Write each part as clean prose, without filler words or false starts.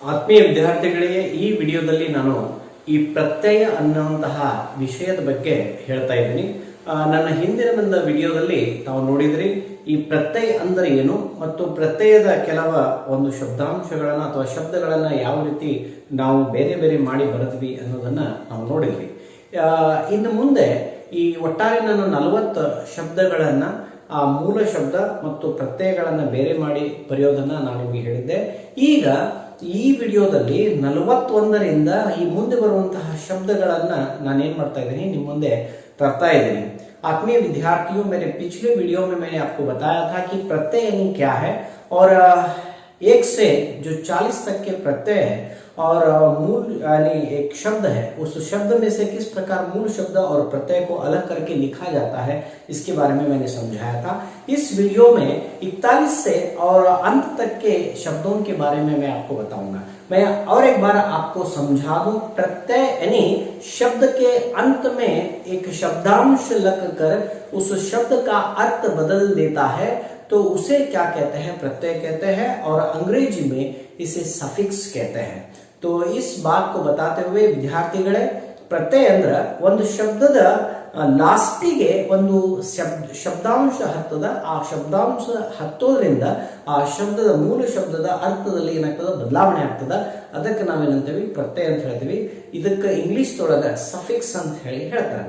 ಆತ್ಮೀಯ ವಿದ್ಯಾರ್ಥಿಗಳಿಗೆ ಈ ವಿಡಿಯೋದಲ್ಲಿ ನಾನು ಈ ಪ್ರತ್ಯಯ ಅನ್ನುವಂತಹ ವಿಷಯದ ಬಗ್ಗೆ ಹೇಳ್ತಾ ಇದ್ದೀನಿ. ನನ್ನ ಹಿಂದಿನ ಒಂದು ವಿಡಿಯೋದಲ್ಲಿ ತಾವು ನೋಡಿದ್ರಿ ಈ ಪ್ರತ್ಯಯ ಅಂದರೆ ಏನು ಮತ್ತು ಪ್ರತ್ಯಯದ ಕೆಲವ ಒಂದು ಶಬ್ದಾಂಶಗಳನ್ನ ಅಥವಾ ಶಬ್ದಗಳನ್ನ ಯಾವ ರೀತಿ ನಾವು ಬೇರೆ ಬೇರೆ ಮಾಡಿ ಬರೆದ್ವಿ ಅನ್ನೋದನ್ನ ನಾವು ನೋಡಿದ್ವಿ. ಇನ್ನು ಮುಂದೆ ಈ ಒಟ್ಟಾರೆ ನಾನು 40 ಶಬ್ದಗಳನ್ನ ಆ ಮೂಲ ಶಬ್ದ ಮತ್ತು ಪ್ರತ್ಯಯಗಳನ್ನ ಬೇರೆ ಮಾಡಿ ಬರೆಯೋದನ್ನ ನಾನು ನಿಮಗೆ ಹೇಳಿದ್ದೆ. ಈಗ ಈ ವಿಡಿಯೋದಲ್ಲಿ 41ರಿಂದ ಈ ಮುಂದೆ ಬರುವಂತಹ ಶಬ್ದಗಳನ್ನ ನಾನೇನ್ ಮಾಡ್ತಾ ಇದ್ದೀನಿ ನಿಮ್ಮ ಮುಂದೆ ತರ್ತಾ ಇದ್ದೀನಿ. आत्मीय विद्यार्थियों, मेरे पिछले वीडियो में मैंने आपको बताया था कि प्रत्यय यानी क्या है और 1 से जो 40 तक के प्रत्यय है और मूल यानी एक शब्द है, उस शब्द में से किस प्रकार मूल शब्द और प्रत्यय को अलग करके लिखा जाता है, इसके बारे में मैंने समझाया था. इस वीडियो में 41 से और अंत तक के शब्दों के बारे में मैं आपको बताऊंगा. मैं और एक बार आपको समझा दूं. प्रत्यय यानी शब्द के अंत में एक शब्दांश लगकर उस शब्द का अर्थ बदल देता है, तो उसे क्या कहते हैं? प्रत्यय कहते हैं और अंग्रेजी में इसे सफिक्स कहते हैं. तो इस बात को बताते हुए ವಿದ್ಯಾರ್ಥಿಗಳೇ, ಪ್ರತ್ಯಯ ಅಂದ್ರೆ ಒಂದು ಶಬ್ದದ ಲಾಸ್ಟಿಗೆ ಒಂದು ಶಬ್ದಾಂಶ ಹತ್ತದ, ಆ ಶಬ್ದಾಂಶ ಹತ್ತೋದ್ರಿಂದ ಆ ಶಬ್ದದ ಮೂಲ ಶಬ್ದದ ಅರ್ಥದಲ್ಲಿ ಏನಾಗ್ತದ, ಬದಲಾವಣೆ ಆಗ್ತದ. ಅದಕ್ಕೆ ನಾವೇನಂತೀವಿ? ಪ್ರತ್ಯಯ ಅಂತ ಹೇಳ್ತೀವಿ. ಇದಕ್ಕೆ ಇಂಗ್ಲಿಷ್ ತೊಳಗ ಸಫಿಕ್ಸ್ ಅಂತ ಹೇಳ್ತಾರೆ.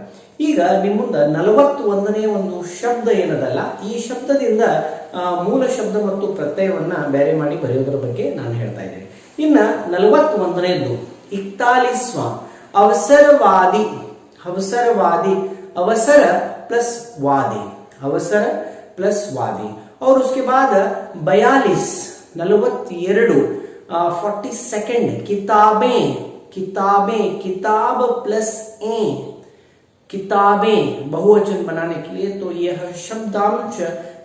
ಈಗ ನಿಮ್ಮ ಮುಂದೆ 41ನೇ ಒಂದು ಶಬ್ದ ಏನದಲ್ಲ, ಈ ಶಬ್ದದಿಂದ ಮೂಲ ಶಬ್ದ ಮತ್ತು ಪ್ರತ್ಯಯವನ್ನ ಬೇರೆ ಮಾಡಿ ಬರೆಯೋದ್ರ ಬಗ್ಗೆ ನಾನು ಹೇಳ್ತಾ ಇದ್ದೀನಿ. ಇನ್ನ 41ನೇದು 41वां अवसरवादी. अवसरवादी, अवसर प्लस वादी, अवसर प्लस वादी. और उसके बाद 42 42 किताबें. किताबें, किताब प्लस ए, किताबें बहुवचन बनाने के लिए. तो यह शब्दांश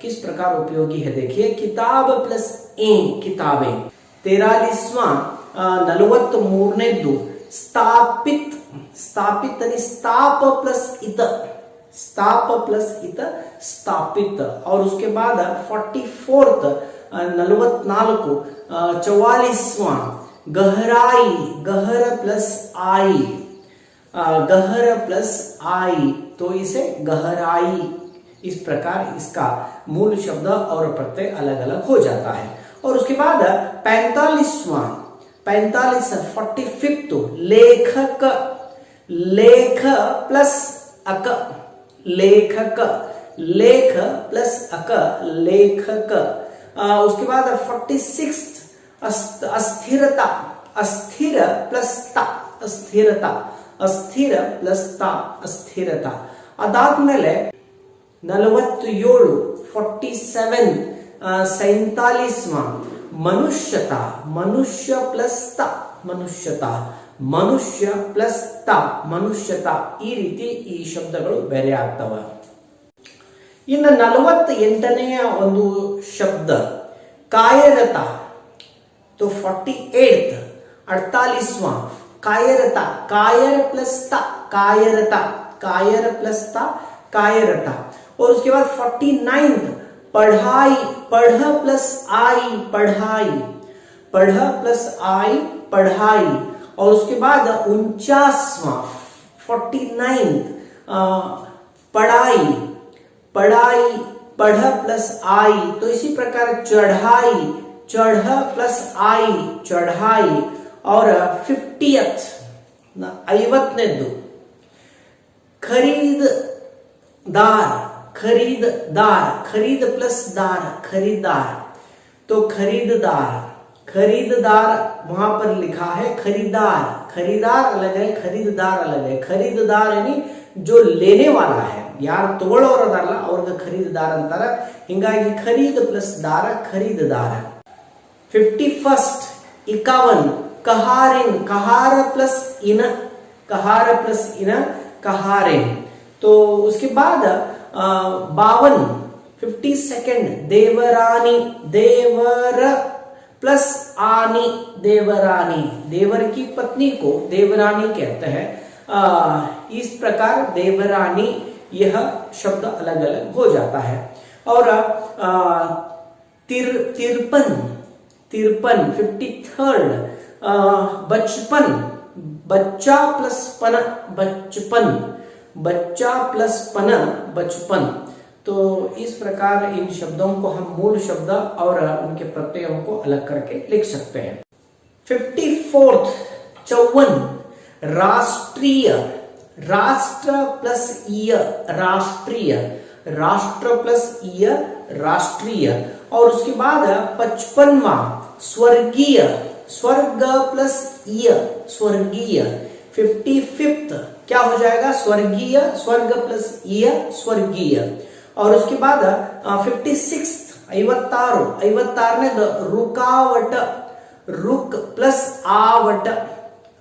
किस प्रकार उपयोगी है देखिए. किताब प्लस ए, किताबें. 43वां 43नेದು स्थापित. स्थापित यानी स्थाप प्लस इत, स्थाप प्लस इत, स्थापित. और उसके बाद 44th 44वां गहराई. गहर प्लस आई, गहर प्लस आई, तो इसे गहराई. इस प्रकार इसका मूल शब्द और प्रत्यय अलग अलग हो जाता है. और उसके बाद 45वां 45 लेखक. लेख प्लस अक, लेखक. लेख प्लस अक, लेखक. उसके बाद 46 अस्थिरता. अस्थिर प्लस ता, अस्थिरता. अस्थिर प्लस ता, अस्थिरता. ಅದಾದ್ಮೇಲೆ 47 47 47वां मनुष्यता. मनुष्य प्लस ता, मनुष्यता. मनुष्य प्लस ता, मनुष्यता. ಈ ರೀತಿ ಈ ಶಬ್ದಗಳು ಬೇರೆ ಆಗ್ತವೆ. ಇನ್ನು 48ನೆಯ ಒಂದು ಶಬ್ದ ಕಾಯರತ. तो 48th 48वां कायरता. कायर प्लस ता, कायरता. कायर प्लस ता, कायरता. और उसके बाद 49th पढ़ाई. पढ़ प्लस आई, पढ़ाई. पढ़ प्लस आई, पढ़ाई. और उसके बाद 49वां 49th पढ़ाई. पढ़ाई पढ़ प्लस आई. तो इसी प्रकार चढ़ाई. चढ़ प्लस आई, चढ़ाई. और 50th 50नेದು खरीददार. खरीददार. खरीद प्लस दार, खरीदार. तो खरीददार. खरीददार वहां पर लिखा है खरीदार. खरीदार अलग है, खरीददार अलग है. खरीददार यानी जो लेने वाला है, ಯಾರು ತಗೊಳ್ಳೋರದಾರಲ್ಲ ಅವ್ರಿಗೆ ಖರೀದದಾರ ಅಂತಾರ. ಹಿಂಗಾಗಿ ಖರೀದ್ ಪ್ಲಸ್ ದಾರ, ಖರೀದದಾರ. 51st 51 कहारिन. कहार प्लस इन, कहार प्लस इन, कहारिन. तो उसके बाद 52 52nd देवरानी. देवर प्लस आनी, देवरानी. देवर की पत्नी को देवरानी कहते हैं. इस प्रकार देवरानी यह शब्द अलग अलग हो जाता है. और 53 53 53rd बचपन, बच्चा प्लस पन बचपन, बच्चा प्लस पन बचपन। तो इस प्रकार इन शब्दों को हम मूल शब्द और उनके प्रत्ययों को अलग करके लिख सकते हैं। 54th 54 राष्ट्रीय, राष्ट्र प्लस ईय राष्ट्रीय, राष्ट्र प्लस ईय राष्ट्रीय। और उसके बाद 55वां स्वर्गीय, स्वर्ग प्लस ईय स्वर्गीय। 55th क्या हो जाएगा, स्वर्गीय, स्वर्ग प्लस ईय स्वर्गीय। और उसके बाद 56 56 56 रुकावट, रुक प्लस आवट।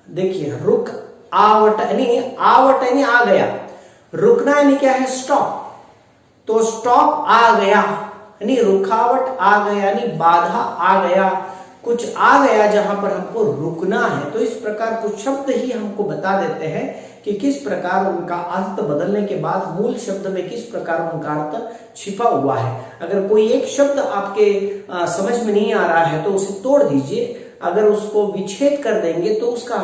देखिए रुक आवट यानी आवट यानी आ गया, रुकना यानी क्या है, स्टॉप। तो स्टॉप आ गया यानी रुकावट आ गया यानी बाधा आ गया, कुछ आ गया जहां पर हमको रुकना है। तो इस प्रकार कुछ शब्द ही हमको बता देते हैं कि किस प्रकार उनका अर्थ बदलने के बाद मूल शब्द में किस प्रकार उनका अर्थ छिपा हुआ है। अगर कोई एक शब्द आपके समझ में नहीं आ रहा है तो उसे तोड़ दीजिए, अगर उसको विच्छेद कर देंगे तो उसका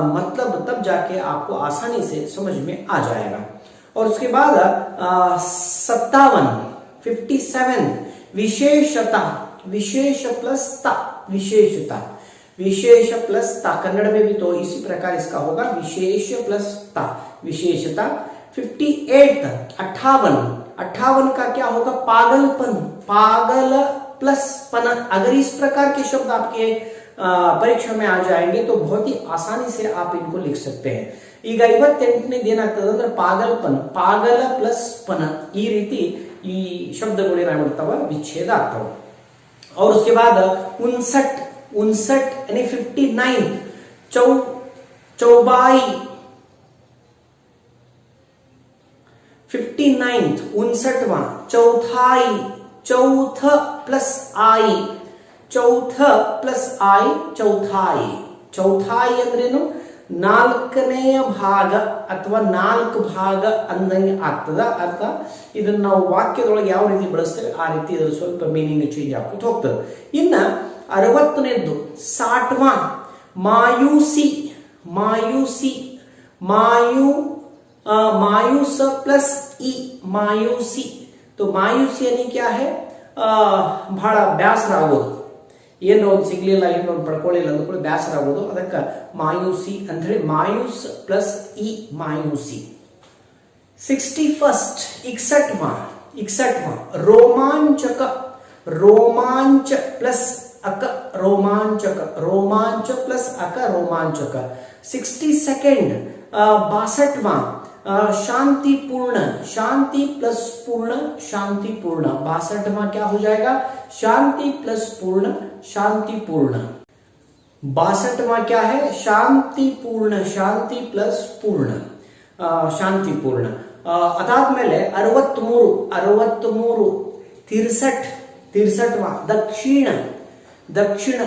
मतलब तब जाके आपको आसानी से समझ में आ जाएगा। और उसके बाद 57 विशेषता, विशेष प्लस ता विशेषता, विशेष प्लस ता। कन्नड़ में भी तो इसी प्रकार इसका होगा, विशेष प्लस ता विशेषता। 58 58 का क्या होगा, पागलपन, पागल प्लस पन। अगर इस प्रकार के शब्द आपके परीक्षा में आ जाएंगे तो बहुत ही आसानी से आप इनको लिख सकते हैं। ಈಗ 58ನೇ ಏನಾಗ್ತದೆ ಅಂದ್ರೆ ಪಾಗಲ್ಪನ್, ಪಾಗಲ ಪ್ಲಸ್ ಪನ, ಈ ರೀತಿ ಈ ಶಬ್ದಗಳು ಏನಾಗ್ಬಿಡ್ತಾವ, ವಿಚ್ಛೇದ ಆಗ್ತಾವ। और उसके बाद 59 यानी 59 चौबाई, 59 59वां चौथाई, चौथ प्लस आई, चौथ प्लस आई चौथाई। चौथाई अंद्रेನು, ನಾಲ್ಕನೆಯ ಭಾಗ ಅಥವಾ ನಾಲ್ಕು ಭಾಗ ಅಂದಂಗೆ ಆಗ್ತದ ಅರ್ಥ। ಇದನ್ನ ನಾವು ವಾಕ್ಯದೊಳಗೆ ಯಾವ ರೀತಿ ಬಳಸ್ತೇವೆ ಆ ರೀತಿ ಇದರ ಸ್ವಲ್ಪ ಮೀನಿಂಗ್ ಚೇಂಜ್ ಆಗ್ತಾ ಹೋಗ್ತದೆ। ಇನ್ನ 60ನೇದ್ದು 60ವಾं ಮಾಯೂಸಿ, ಮಾಯೂಸಿ, मायूस प्लस ई मायूसी। तो मायूसी यानी क्या है, ಬಹಳ ಬ್ಯಾಸರ ಆಗೋದು, ಏನು ಸಿಗ್ಲಿಲ್ಲ ಇನ್ನೊಂದು ಪಡ್ಕೊಳ್ಳಿಲ್ಲ ಅಂದ್ಕೊಳ್ಳಿ ಬ್ಯಾಸರ ಆಗೋದು, ಅದಕ್ಕೆ ಮಾಯೂಸಿ ಅಂತ ಹೇಳಿ ಮಾಯೂಸ್ ಪ್ಲಸ್ ಇ ಮಾಯೂಸಿ। 61 61वां रोमांचक, रोमांच प्लस अक रोमांचक, रोमांच प्लस अक रोमांचक। 62 62वां शांतिपूर्ण, शांति प्लस पूर्ण शांतिपूर्ण। 62वां क्या हो जाएगा, शांति प्लस पूर्ण शांतिपूर्ण। 62वां क्या है, शांतिपूर्ण, शांति प्लस पूर्ण शांतिपूर्ण। ಅದಾದ್ಮೇಲೆ 63 63वां दक्षिण, दक्षिण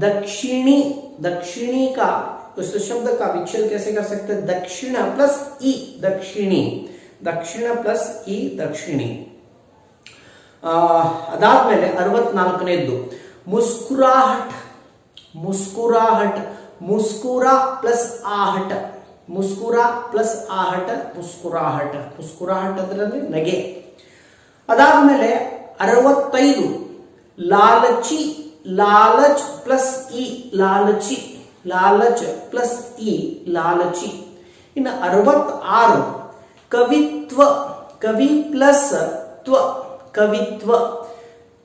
दक्षिणी, दक्षिणी का उस शब्द का विच्छेद कैसे कर सकते हैं, दक्षिण प्लस ई दक्षिणी, दक्षिण प्लस ई दक्षिणी। अदाद्मेले 64ನೇದ್ದು मुस्कुराहट, मुस्कुराहट, मुस्कुरा प्लस आहट, मुस्कुरा प्लस आहट मुस्कुराहट, मुस्कुराहट ಅಂದ್ರೆ ನಗೆ। ಅದಾದ್ಮೇಲೆ 65 लालची, लालच प्लस ई लालची, लालच प्लस ई लालची। इन 66 कवित्व, कवि प्लस त्व कवित्व,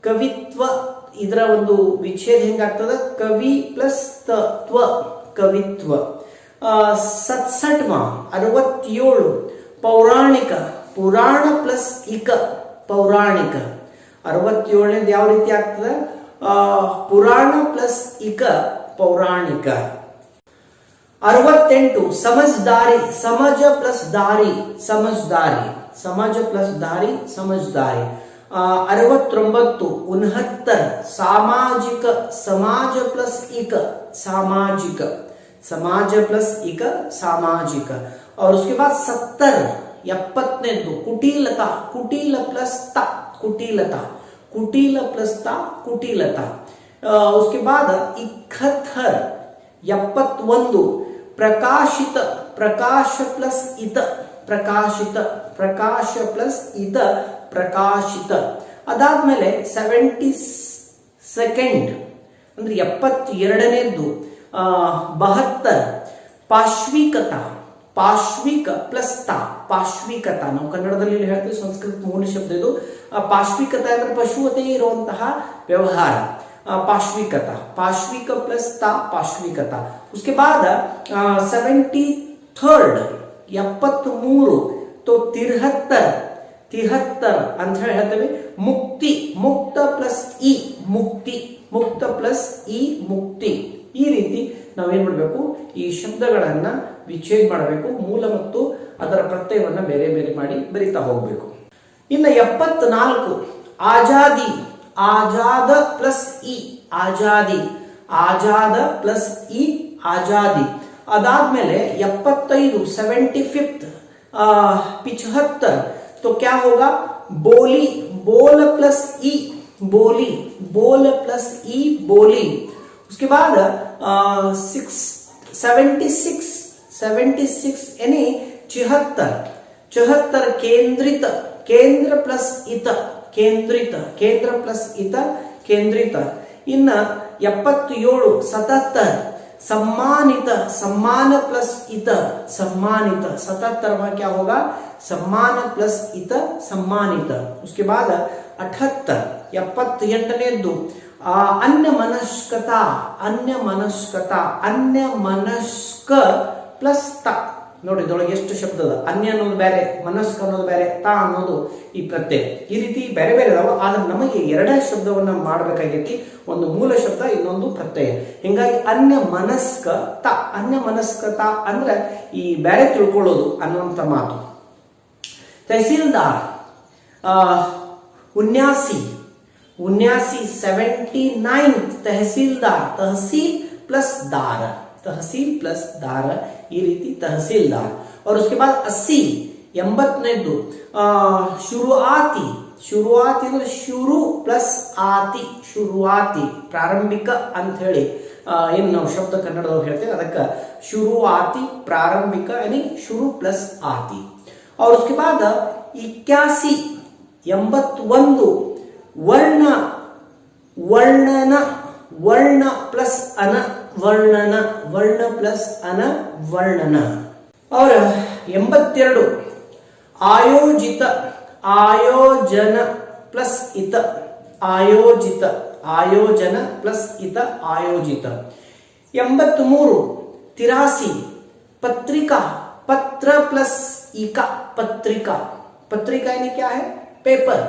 कवित्व ಇದರ ಒಂದು ವಿಚ್ಛೇದ ಹೆಂಗಾಗ್ತದೆ, ಕವಿ ಪ್ಲಸ್ ತ್ವ ಕವಿತ್ವ। 67वां 67 पौराणिक, पुराण प्लस इक पौराणिक। 67ನೇದು ಯಾವ ರೀತಿ ಆಗ್ತದೆ, पुराण प्लस इक पौराणिक। 68 समझदारी, समझ प्लस दारी समझदारी, समझ प्लस दारी समझदारी। 69 69 सामाजिक, समाज प्लस इक सामाजिक, समाज प्लस इक सामाजिक। और उसके बाद 70 70ನೇದು कुटीलता, कुटील प्लस ता कुटीलता, कुटील प्लस ता कुटीलता। उसके बाद 71 71 ಪ್ರಕಾಶಿತ, ಪ್ರಕಾಶ ಪ್ಲಸ್ ಇತ, ಪ್ರಕಾಶಿತ, ಪ್ರಕಾಶ ಪ್ಲಸ್ ಇತ, ಪ್ರಕಾಶಿತ. ಅದಾದ್ಮೇಲೆ 72 ಅಂದ್ರೆ 72ನೇದ್ದು 72 ಪಾಶ್ವಿಕತ, ಪಾಶ್ವಿಕ ಪ್ಲಸ್ ತ, ಪಾಶ್ವಿಕತ. ನಾವು ಕನ್ನಡದಲ್ಲಿ ಹೇಳ್ತೀವಿ, ಸಂಸ್ಕೃತ ಮೂಲ ಶಬ್ದ ಇದು. ಪಾಶ್ವಿಕತ ಅಂದ್ರೆ ಪಶುವತೆ ಇರುವಂತಹ ವ್ಯವಹಾರ, पाश्विकता, पाश्विक प्लस ता, पाश्विकता. उसके बाद 73rd 73 तो 73 ಅಂತ ಹೇಳ್ತೇವೆ. ಮುಕ್ತಿ, ಮುಕ್ತ ಪ್ಲಸ್ ಇ, ಮುಕ್ತಿ, ಮುಕ್ತ ಪ್ಲಸ್ ಇ, ಮುಕ್ತಿ. ಈ ರೀತಿ ನಾವೇನ್ ಮಾಡಬೇಕು, ಈ ಶಬ್ದಗಳನ್ನ ವಿಚ್ಛೇದ ಮಾಡಬೇಕು, ಮೂಲ ಮತ್ತು ಅದರ ಪ್ರತ್ಯಯವನ್ನ ಬೇರೆ ಬೇರೆ ಮಾಡಿ ಬರಿತಾ ಹೋಗ್ಬೇಕು. ಇನ್ನು 74 ಆಜಾದಿ, ಆಜಾದ ಪ್ಲಸ್ ಇ, ಆಜಾದಿ, ಆಜಾದ ಪ್ಲಸ್ ಇ, ಆಜಾದಿ. ಅದಾದ್ಮೇಲೆ 75 75th 75 तो क्या होगा, बोली, बोल प्लस ई, बोली, बोल प्लस ई, बोली. उसके बाद 76 यानी 74 केंद्रित, केंद्र प्लस इत, केंद्रित, केंद्र प्लस इत, केंद्रित. इन 77 77 सम्मानित, सम्मान प्लस इत, सम्मानित. 77 में क्या होगा, सम्मान प्लस इत, सम्मानित. उसके बाद 78 78नेದ್ದು अन्य मनस्कता, अन्य मनस्कता, अन्य मनस्क प्लस ತ. ನೋಡಿ ಇದರೊಳಗೆ ಎಷ್ಟು ಶಬ್ದ ಅದ. ಅನ್ಯ ಅನ್ನೋದು ಬೇರೆ, ಮನಸ್ಕ ಅನ್ನೋದು ಬೇರೆ, ತ ಅನ್ನೋದು ಈ ಪ್ರತ್ಯಯ. ಈ ರೀತಿ ಬೇರೆ ಬೇರೆ ಇದಾವ. ಆದ್ರೆ ನಮಗೆ ಎರಡೇ ಶಬ್ದವನ್ನ ಮಾಡಬೇಕಾಗೈತಿ, ಒಂದು ಮೂಲ ಶಬ್ದ, ಇನ್ನೊಂದು ಪ್ರತ್ಯಯ. ಹಿಂಗಾಗಿ ಅನ್ಯ ಮನಸ್ಕ ತ, ಅನ್ಯ ಮನಸ್ಕ ತ ಅಂದ್ರೆ ಈ ಬೇರೆ ತಿಳ್ಕೊಳ್ಳೋದು ಅನ್ನುವಂತ ಮಾತು. ತಹಸೀಲ್ದಾರ್ 79 79 तहसीलदार, तहसील प्लस दार, तहसील प्लस दार, ये रीति तहसीलदार. और उसके बाद 80 ಎಂಬತ್ತನೇದ್ದು ಶುರುಆತಿ, ಶುರುಆತಿ ಅಂದ್ರೆ ಶುರು ಪ್ಲಸ್ ಆತಿ, ಶುರುಆತಿ ಪ್ರಾರಂಭಿಕ ಅಂತ ಹೇಳಿ ಏನು ನಾವು ಶಬ್ದ ಕನ್ನಡದೊಳಗೆ ಹೇಳ್ತೇವೆ, ಅದಕ್ಕೆ ಶುರುಆತಿ ಪ್ರಾರಂಭಿಕ यानी ಶುರು ಪ್ಲಸ್ ಆತಿ. और उसके बाद 81 81 वर्ण, वर्णन, वर्ण प्लस अन, वर्णन, वर्ण प्लस अन, वर्णन. और 82 आयोजित, आयोजन प्लस इत, आयोजित, आयोजन प्लस इत, आयोजित. 83 83 पत्रिका, पत्र प्लस इका, पत्रिका. पत्रिका यानी क्या है, पेपर,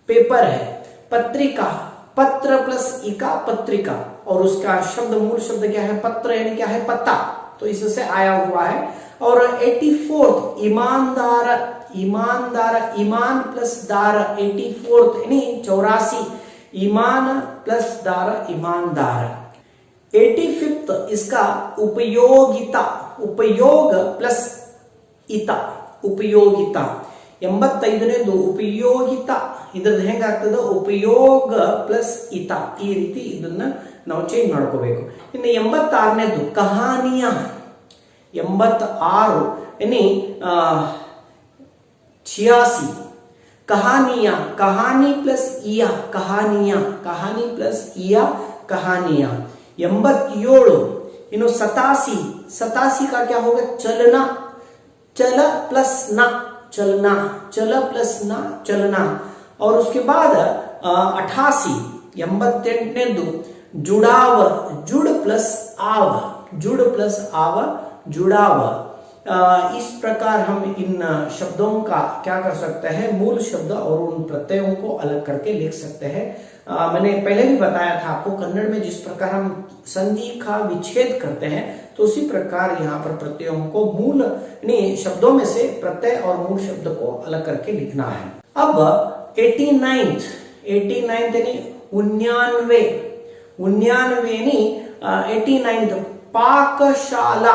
पेपर है. पत्रिका, पत्र प्लस इका, पत्रिका. और उसका शब्द, मूल शब्द क्या है, पत्र यानी क्या है, पत्ता, तो इससे आया हुआ है. और 84th ईमानदार, ईमानदार, ईमान प्लस दार, 84th यानी 84, ईमान प्लस दार, ईमानदार. 85th इसका उपयोगिता, उपयोग प्लस इता, उपयोगिता. 85ನೇದು ಉಪಯೋಗಿತ, ಇದ್ರದ್ದು ಹೆಂಗಾಗ್ತದ, ಉಪಯೋಗ ಪ್ಲಸ್ ಇತ. ಈ ರೀತಿ ಇದನ್ನ ನಾವು ಚೇಂಜ್ ಮಾಡ್ಕೋಬೇಕು. ಇನ್ನು 86ನೇದು ಕಹಾನಿಯ, 86 यानी 86 कहानिया, कहानी प्लस इया, कहानिया, कहानी प्लस इया, कहानिया. 87 इनो 87 87 का क्या होगा, चलना, चल प्लस ना, चलना, चल प्लस ना, चलना. और उसके बाद 88 88नेದ್ದು जुड़ाव, जुड़ प्लस आव, जुड़ प्लस आव, जुड़ाव. इस प्रकार हम इन शब्दों का क्या कर सकते हैं, मूल शब्द और उन प्रत्ययों को अलग करके लिख सकते हैं. मैंने पहले भी बताया था आपको, कन्नड़ में जिस प्रकार हम संधि का विच्छेद करते हैं, तो उसी प्रकार यहाँ पर प्रत्ययों को मूल यानी शब्दों में से प्रत्यय और मूल शब्द को अलग करके लिखना है. अब 89th यानी 99 यानी 89th पाकशाला,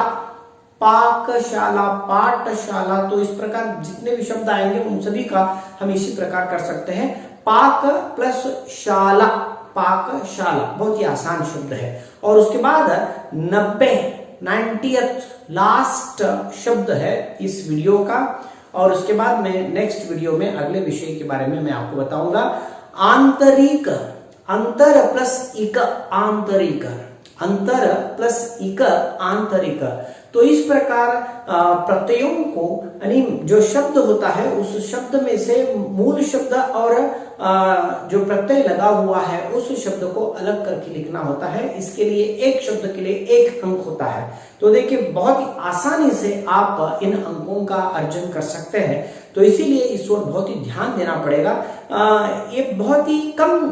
पाकशाला, पाठशाला. तो इस प्रकार जितने भी शब्द आएंगे उन सभी का हम इसी प्रकार कर सकते हैं. पाक प्लस शाला, पाकशाला, बहुत ही आसान शब्द है। और उसके बाद 90th लास्ट शब्द है इस वीडियो का। और उसके बाद मैं नेक्स्ट वीडियो में अगले विषय के बारे में मैं आपको बताऊंगा। आंतरिक, अंतर प्लस इक आंतरिक, अंतर प्लस इक आंतरिक। तो इस प्रकार प्रत्ययों को, यानी जो शब्द होता है उस शब्द में से मूल शब्द और जो प्रत्यय लगा हुआ है उस शब्द को अलग करके लिखना होता है। इसके लिए एक शब्द के लिए एक अंक होता है। तो देखिए बहुत ही आसानी से आप इन अंकों का अर्जन कर सकते हैं। तो इसीलिए इस ओर बहुत ही ध्यान देना पड़ेगा। ये बहुत ही कम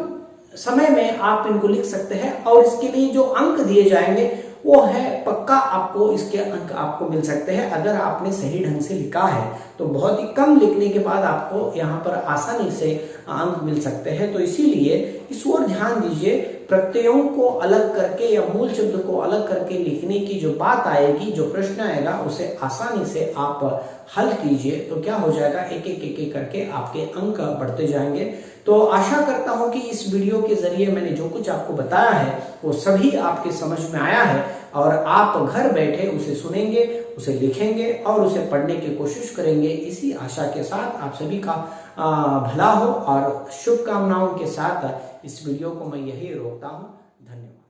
समय में आप इनको लिख सकते हैं। और इसके लिए जो अंक दिए जाएंगे वो है पक्का, आपको इसके अंक आपको मिल सकते हैं अगर आपने सही ढंग से लिखा है। तो बहुत ही कम लिखने के बाद आपको यहाँ पर आसानी से अंक मिल सकते हैं। तो इसीलिए इस ओर ध्यान दीजिए। प्रत्ययों को अलग करके या मूल शब्द को अलग करके लिखने की जो बात आएगी, जो प्रश्न आएगा, उसे आसानी से आप हल कीजिए। तो क्या हो जाएगा, एक एक करके आपके अंक बढ़ते जाएंगे। तो आशा करता हूं कि इस वीडियो के जरिए मैंने जो कुछ आपको बताया है वो सभी आपके समझ में आया है और आप घर बैठे उसे सुनेंगे, उसे लिखेंगे और उसे पढ़ने की कोशिश करेंगे। इसी आशा के साथ आप सभी का भला हो और शुभकामनाओं के साथ इस वीडियो को मैं यही रोकता हूं। धन्यवाद।